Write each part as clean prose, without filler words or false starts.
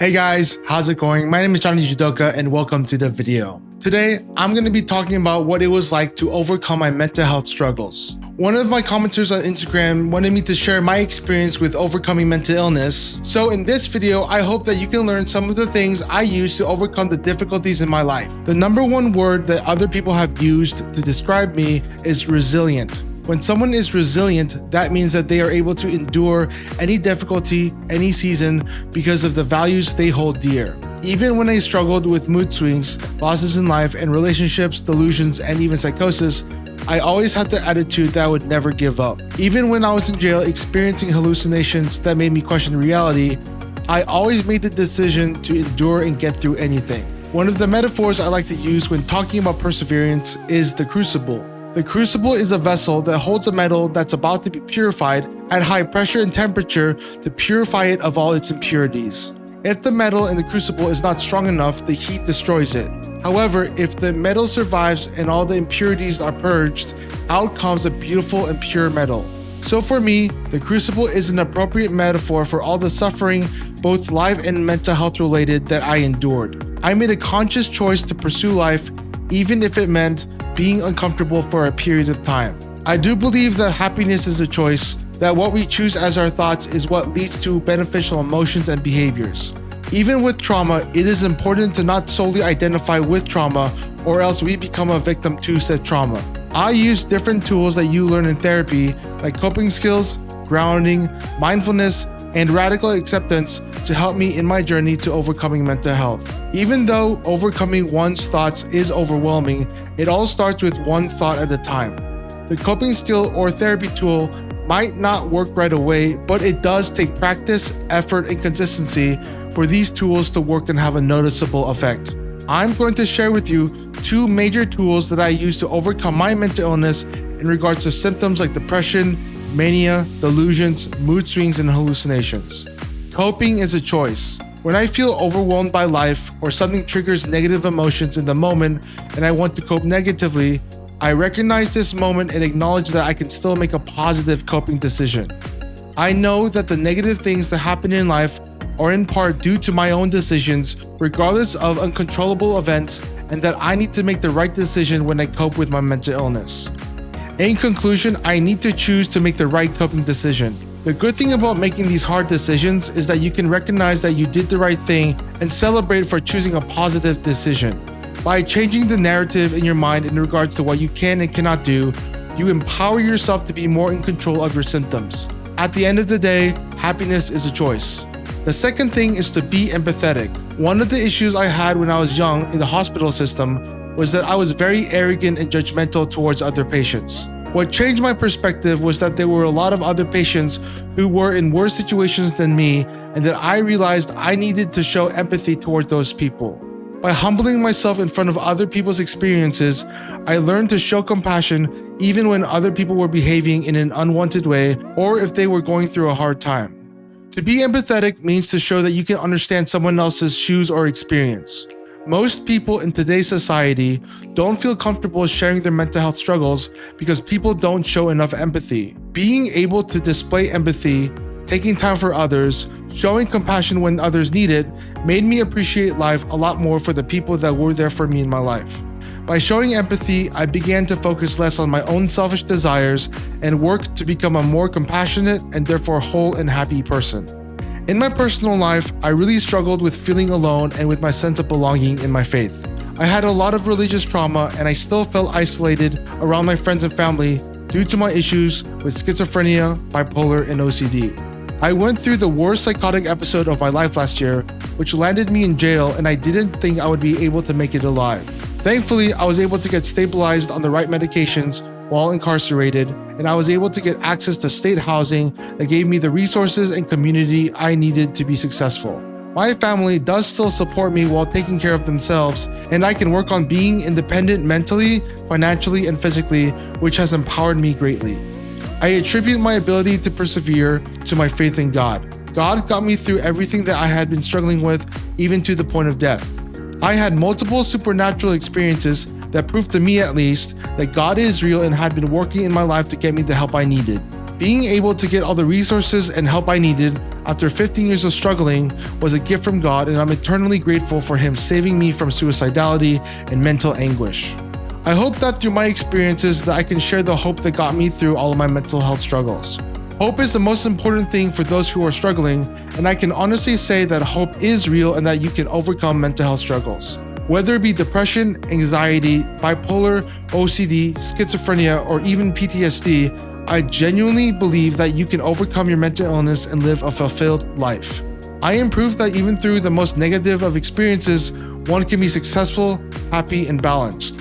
Hey guys, how's it going? My name is Johnny Judoka and welcome to the video. Today, I'm going to be talking about what it was like to overcome my mental health struggles. One of my commenters on Instagram wanted me to share my experience with overcoming mental illness. So in this video, I hope that you can learn some of the things I use to overcome the difficulties in my life. The number one word that other people have used to describe me is resilient. When someone is resilient, that means that they are able to endure any difficulty, any season, because of the values they hold dear. Even when I struggled with mood swings, losses in life, and relationships, delusions, and even psychosis, I always had the attitude that I would never give up. Even when I was in jail experiencing hallucinations that made me question reality, I always made the decision to endure and get through anything. One of the metaphors I like to use when talking about perseverance is the crucible. The crucible is a vessel that holds a metal that's about to be purified at high pressure and temperature to purify it of all its impurities. If the metal in the crucible is not strong enough, the heat destroys it. However, if the metal survives and all the impurities are purged, out comes a beautiful and pure metal. So for me, the crucible is an appropriate metaphor for all the suffering, both life and mental health related, that I endured. I made a conscious choice to pursue life, even if it meant being uncomfortable for a period of time. I do believe that happiness is a choice, that what we choose as our thoughts is what leads to beneficial emotions and behaviors. Even with trauma, it is important to not solely identify with trauma, or else we become a victim to said trauma. I use different tools that you learn in therapy, like coping skills, grounding, mindfulness, and radical acceptance to help me in my journey to overcoming mental health. Even though overcoming one's thoughts is overwhelming, it all starts with one thought at a time. The coping skill or therapy tool might not work right away, but it does take practice, effort, and consistency for these tools to work and have a noticeable effect. I'm going to share with you two major tools that I use to overcome my mental illness in regards to symptoms like depression, mania, delusions, mood swings, and hallucinations. Coping is a choice. When I feel overwhelmed by life or something triggers negative emotions in the moment and I want to cope negatively, I recognize this moment and acknowledge that I can still make a positive coping decision. I know that the negative things that happen in life are in part due to my own decisions, regardless of uncontrollable events, and that I need to make the right decision when I cope with my mental illness. In conclusion, I need to choose to make the right coping decision. The good thing about making these hard decisions is that you can recognize that you did the right thing and celebrate for choosing a positive decision. By changing the narrative in your mind in regards to what you can and cannot do, you empower yourself to be more in control of your symptoms. At the end of the day, happiness is a choice. The second thing is to be empathetic. One of the issues I had when I was young in the hospital system was that I was very arrogant and judgmental towards other patients. What changed my perspective was that there were a lot of other patients who were in worse situations than me, and that I realized I needed to show empathy toward those people. By humbling myself in front of other people's experiences, I learned to show compassion even when other people were behaving in an unwanted way or if they were going through a hard time. To be empathetic means to show that you can understand someone else's shoes or experience. Most people in today's society don't feel comfortable sharing their mental health struggles because people don't show enough empathy. Being able to display empathy, taking time for others, showing compassion when others need it, made me appreciate life a lot more for the people that were there for me in my life. By showing empathy, I began to focus less on my own selfish desires and work to become a more compassionate and therefore whole and happy person. In my personal life, I really struggled with feeling alone and with my sense of belonging in my faith. I had a lot of religious trauma and I still felt isolated around my friends and family due to my issues with schizophrenia, bipolar, and OCD. I went through the worst psychotic episode of my life last year, which landed me in jail, and I didn't think I would be able to make it alive. Thankfully, I was able to get stabilized on the right medications while incarcerated, and I was able to get access to state housing that gave me the resources and community I needed to be successful. My family does still support me while taking care of themselves, and I can work on being independent mentally, financially, and physically, which has empowered me greatly. I attribute my ability to persevere to my faith in God. God got me through everything that I had been struggling with, even to the point of death. I had multiple supernatural experiences that proved to me at least that God is real and had been working in my life to get me the help I needed. Being able to get all the resources and help I needed after 15 years of struggling was a gift from God, and I'm eternally grateful for Him saving me from suicidality and mental anguish. I hope that through my experiences that I can share the hope that got me through all of my mental health struggles. Hope is the most important thing for those who are struggling, and I can honestly say that hope is real and that you can overcome mental health struggles. Whether it be depression, anxiety, bipolar, OCD, schizophrenia, or even PTSD, I genuinely believe that you can overcome your mental illness and live a fulfilled life. I am proof that even through the most negative of experiences, one can be successful, happy, and balanced.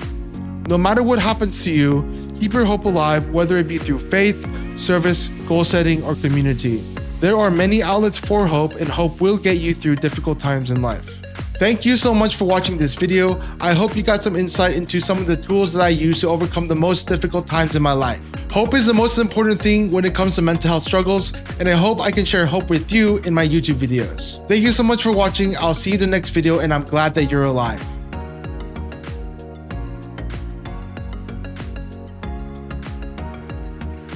No matter what happens to you, keep your hope alive, whether it be through faith, service, goal setting, or community. There are many outlets for hope, and hope will get you through difficult times in life. Thank you so much for watching this video. I hope you got some insight into some of the tools that I use to overcome the most difficult times in my life. Hope is the most important thing when it comes to mental health struggles, and I hope I can share hope with you in my YouTube videos. Thank you so much for watching. I'll see you in the next video, and I'm glad that you're alive.